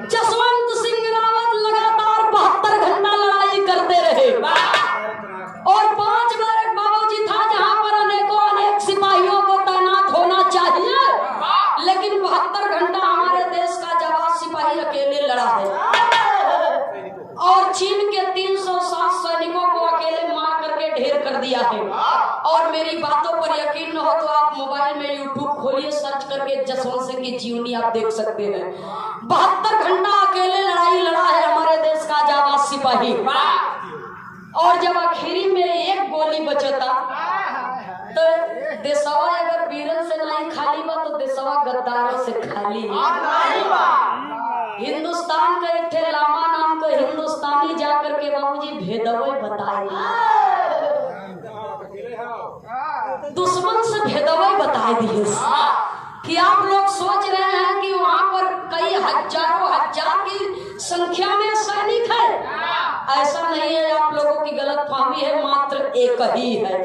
जसवंत सिंह रावत लगातार 72 घंटा लड़ाई करते रहे और 5 बैरक बाबूजी था जहां पर अनेक सिपाहियों को तैनात होना चाहिए, लेकिन 72 घंटा हमारे देश का जाबाज सिपाही अकेले लड़ा है और चीन के 360 सैनिकों को अकेले मार करके ढेर कर दिया है। और मेरी बातों पर यकीन न हो तो आप मोबाइल में यूट्यूब खोलिए, सर्च करके जसवंत सिंह की जीवनी आप देख सकते हैं। 72 घंटा अकेले लड़ाई लड़ा है हमारे देश का जाबाज सिपाही। और जब आखिरी में एक गोली बचता तो देशवा अगर वीरन से नहीं खाली बा तो देशवा गद्दारों से खाली। हिंदुस्तान का एक थे लामा नाम का हिंदुस्तानी जाकर के बाबूजी भेदवे बताए, दुश्मन से भेदवे बताए दिए कि आप लोग सोच रहे हैं कि वहाँ पर कई हजारों हजार की संख्या में सैनिक है। ऐसा नहीं है, आप लोगों की गलतफहमी है, मात्र एक ही है,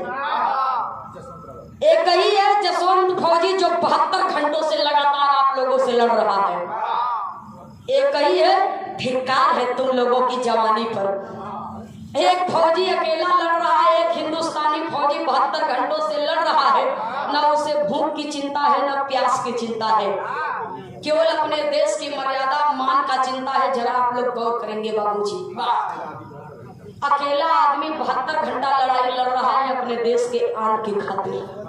एक ही है जसवंत फौजी जो 72 घंटों से लगातार आप लोगों से लड़ रहा है। एक ही है, धिक्कार है तुम लोगों की जवानी पर। एक फौजी अकेला लड़ रहा है, एक हिंदुस्तानी फौजी 72 घंटों से लड़ रहा है। न उसे भूख की चिंता है, न प्यास की चिंता है, केवल अपने देश की मर्यादा मान का चिंता है। जरा आप लोग गौर करेंगे बाबूजी, अकेला आदमी 72 घंटा लड़ाई लड़ रहा है अपने देश के आन की खातिर।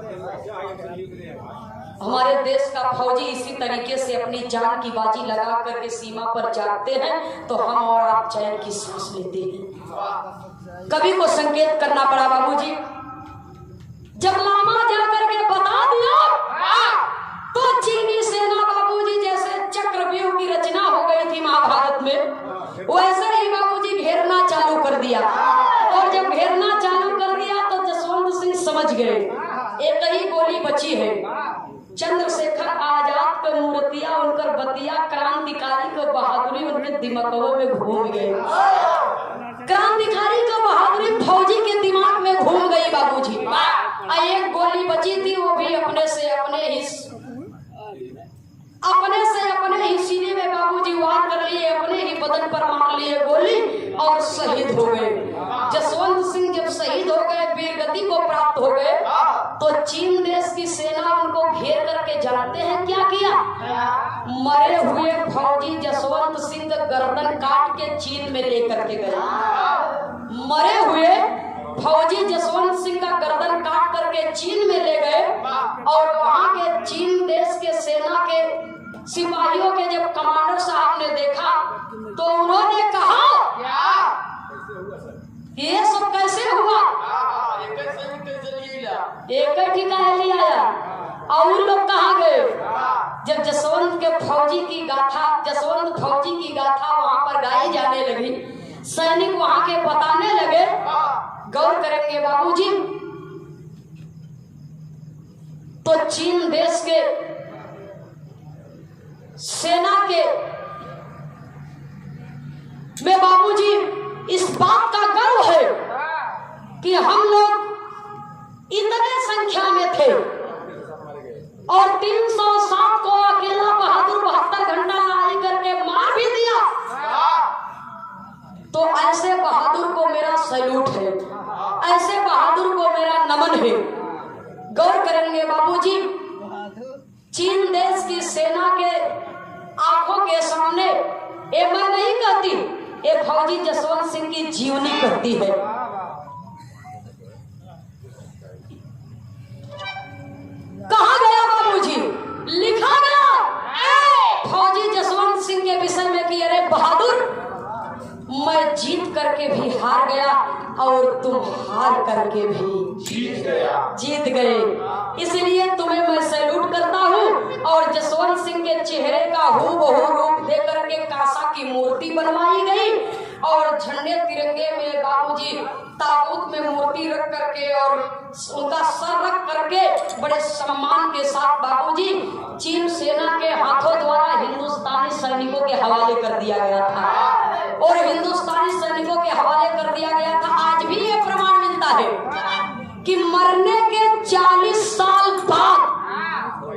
हमारे देश का फौजी इसी तरीके से अपनी जान की बाजी लगा करके सीमा पर जागते हैं तो हम और आप चैन की सांस लेते हैं। कभी को संकेत करना पड़ा बाबूजी, जब लामा जाकर के बता दिया तो चीनी सेना बाबूजी जैसे चक्रव्यूह की रचना हो गई थी महाभारत में, वैसे ही बाबूजी घेरना चालू कर दिया। और जब घेरना चालू कर दिया तो जसवंत सिंह समझ गए एक ही गोली बची है। चंद्रशेखर आजाद का मूर्तियां उनकर बतिया, क्रांतिकारी का बहादुरी उनके दिमागों में घूम गए। क्रांतिकारी का बहादुरी फौजी के दिमाग में घूम गई बाबूजी। एक गोली बची थी, वो भी अपने से अपने ही सीने में बाबूजी वार कर लिए, अपने ही बदन पर मार लिए गोली और शहीद हो गए। जसवंत सिंह जब शहीद हो गए, वीरगति को प्राप्त हो गए, तो चीन देश की सेना उनको घेर करके जानते हैं क्या किया? मरे हुए फौजी जसवंत सिंह गर्दन काट के चीन में लेकर के गए। मरे हुए फौजी जसवंत सिंह का गर्दन काट करके चीन में ले गए और वहां के चीन देश के सेना के सिपाहियों के जब कमांडर साहब ने देखा तो उन्होंने कहा ये सब कैसे हुआ? एक ही ठिकाने आया और लोग कहाँ गए? जब जसवंत फौजी की गाथा वहां पर गाई जाने लगी, सैनिक वहां के बताने लगे। गौर करेंगे बाबूजी, तो चीन देश के सेना के में बाबूजी इस बात का गर्व है कि हम लोग इतने संख्या में थे और 307 को अकेला बहादुर 72 घंटा लड़ाई करके मार भी दिया। तो ऐसे बहादुर को मेरा सैल्यूट है, ऐसे बहादुर को मेरा नमन है। गौर करेंगे बाबूजी, चीन देश की सेना के आंखों के सामने ये मैं नहीं कहती, ये फौजी जसवंत सिंह की जीवनी कहती है। कहा गया बाबूजी? लिखा गया फौजी जसवंत सिंह के विषय में कि अरे बहादुर, मैं जीत करके भी हार गया और तुम हार करके भी जीत गए, इसलिए तुम्हें मैं सैल्यूट करता हूँ। और जसवंत सिंह के चेहरे का हूबहू रूप दे करके कांसा की मूर्ति बनवाई गई और झंडे तिरंगे में बाबूजी ताबूत में मूर्ति रख करके और उनका सर रख करके बड़े सम्मान के साथ बाबूजी चीन सेना के हाथों द्वारा हिंदुस्तानी सैनिकों के हवाले कर दिया गया था। और हिंदुस्तानी सैनिकों के हवाले कर दिया गया था। आज भी ये प्रमाण मिलता है कि मरने के 40 साल बाद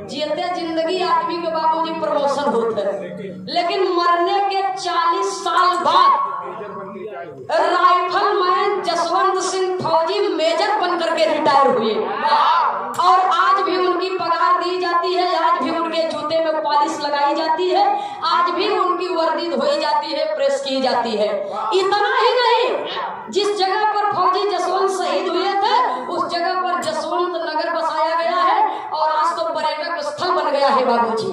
जीते जिंदगी आदमी के बाबूजी प्रमोशन होता है, लेकिन मरने के राइफलमैन जसवंत सिंह फौजी मेजर बनकर के रिटायर हुए और आज भी उनकी पगार दी जाती है, आज भी उनके जूते में पॉलिश लगाई जाती है, आज भी उनकी वर्दी धोई जाती है, प्रेस की जाती है। इतना ही नहीं, जिस जगह पर फौजी जसवंत शहीद हुए थे उस जगह पर जसवंत नगर बसाया गया है और आज तो पर्यटक स्थल बन गया है बाबूजी।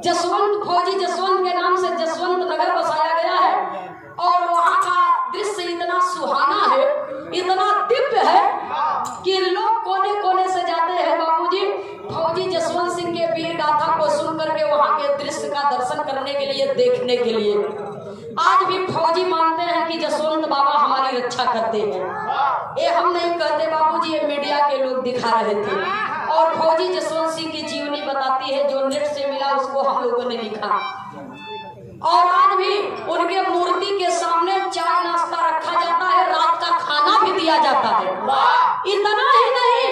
जसवंत फौजी जसवंत के नाम से जसवंत नगर बसाया गया है और वहाँ का दृश्य इतना सुहाना है, इतना दिव्य है कि लोग कोने कोने से जाते हैं बाबूजी फौजी जसवंत सिंह के वीर गाथा को सुन करके वहाँ के दृश्य का दर्शन करने के लिए, देखने के लिए। आज भी फौजी मानते हैं कि जसवंत बाबा हमारी रक्षा करते हैं। ये हम नहीं कहते बाबूजी, ये मीडिया के लोग दिखा रहे थे और फौजी जसवंत सिंह की जीवनी बताती है, जो नेट से मिला उसको हम लोगों ने लिखा। और आज भी उनके मूर्ति के सामने चाय नाश्ता रखा जाता है, रात का खाना भी दिया जाता है। इतना ही नहीं,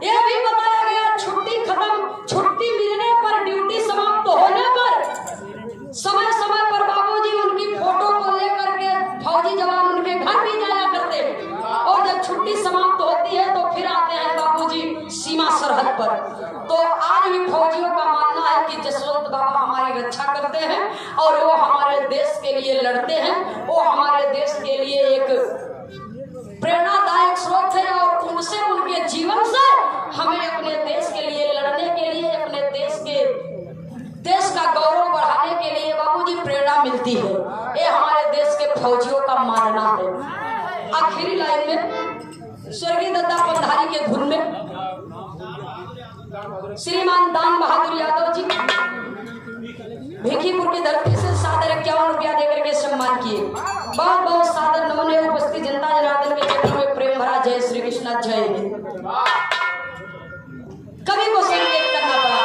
यह भी बताया गया छुट्टी खत्म, छुट्टी मिलने पर, ड्यूटी समाप्त होने पर समय समय पर बाबूजी उनकी फोटो को लेकर के फौजी जवान उनके घर भी जाया करते हैं और जब छुट्टी समाप्त होती है तो फिर आते हैं बाबूजी सीमा सरहद पर। तो आज भी फौजियों का मानना है कि जसवंत बाबा हमारी रक्षा करते हैं और वो हमारे देश के लिए लड़ते हैं, वो हमारे देश के लिए एक प्रेरणादायक स्रोत है और उनसे, उनके जीवन से हमें अपने देश के लिए लड़ने के लिए, अपने देश का गौरव बढ़ाने के लिए बाबूजी प्रेरणा मिलती है। ये हमारे देश के फौजियों का मानना है। आखिरी लाइन में स्वर्गीय दत्ता पंधारी के धुन में श्रीमान दान बहादुर यादव जी भिखीपुर की धरती से सादर 51 रुपया देकर के सम्मान किए। बहुत बहुत सादर नमन है। उपस्थित जनता जनार्दन के चरणों में प्रेम भरा जय श्री कृष्ण, जय हिंद। कवि को संकेत करना पड़ा।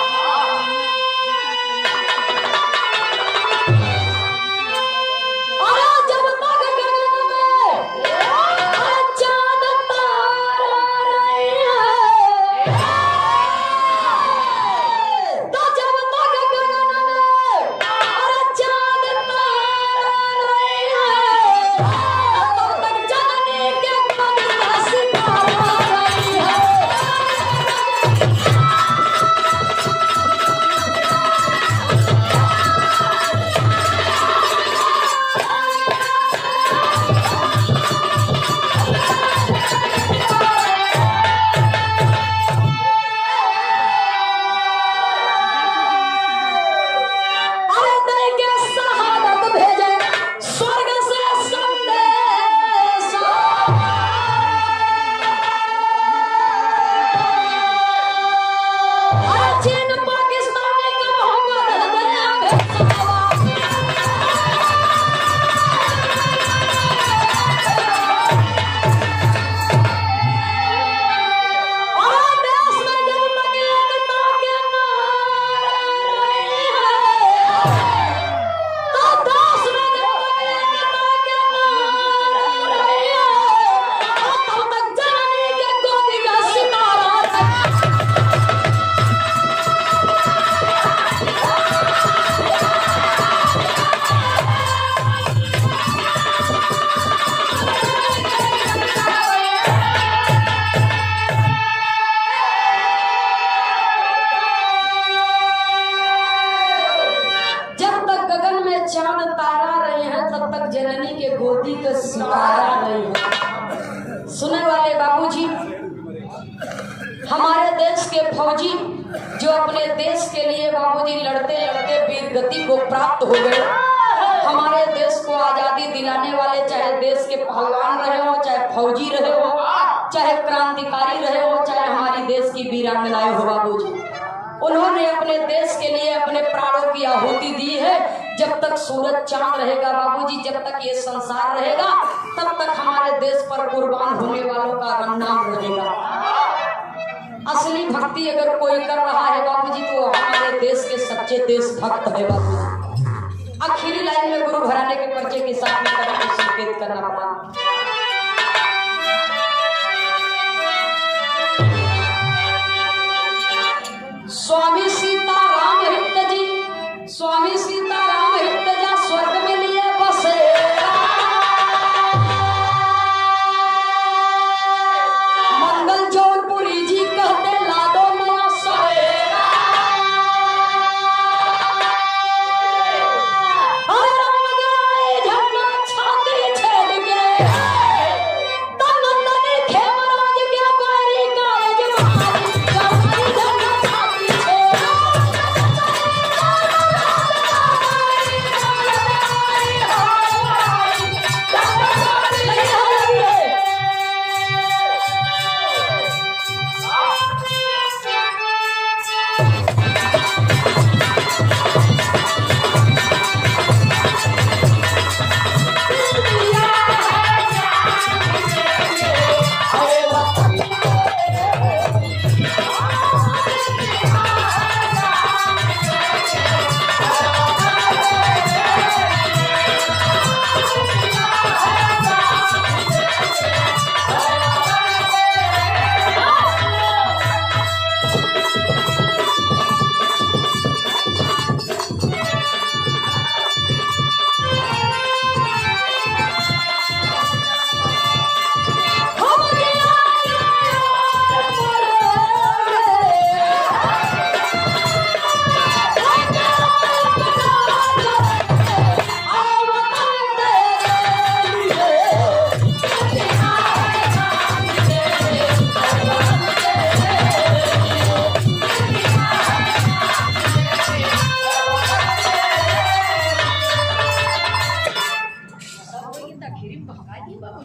सुने वाले बाबूजी, हमारे देश के फौजी जो अपने देश के लिए बाबूजी लड़ते लड़ते वीर गति को प्राप्त हो गए, हमारे देश को आजादी दिलाने वाले, चाहे देश के पहलवान रहे हो, चाहे फौजी रहे हो, चाहे क्रांतिकारी रहे हो, चाहे हमारी देश की वीरांगनाएं हो बाबूजी, उन्होंने अपने देश के लिए अपने प्राणों की आहुति दी है। जब तक सूरज चांद रहेगा बाबूजी, जब तक ये संसार रहेगा, तब तक हमारे देश पर कुर्बान होने वालों का नाम रहेगा। असली भक्ति अगर कोई कर रहा है बाबूजी तो हमारे देश के सच्चे देशभक्त है बाबूजी। आखिरी लाइन में गुरु घराने के परिचय के साथ में कवि को संकेत करना पड़ा। स्वामी सीताराम हित जी, स्वामी सीताराम हित जा स्वर्ग में लिए बसेरा। बाबा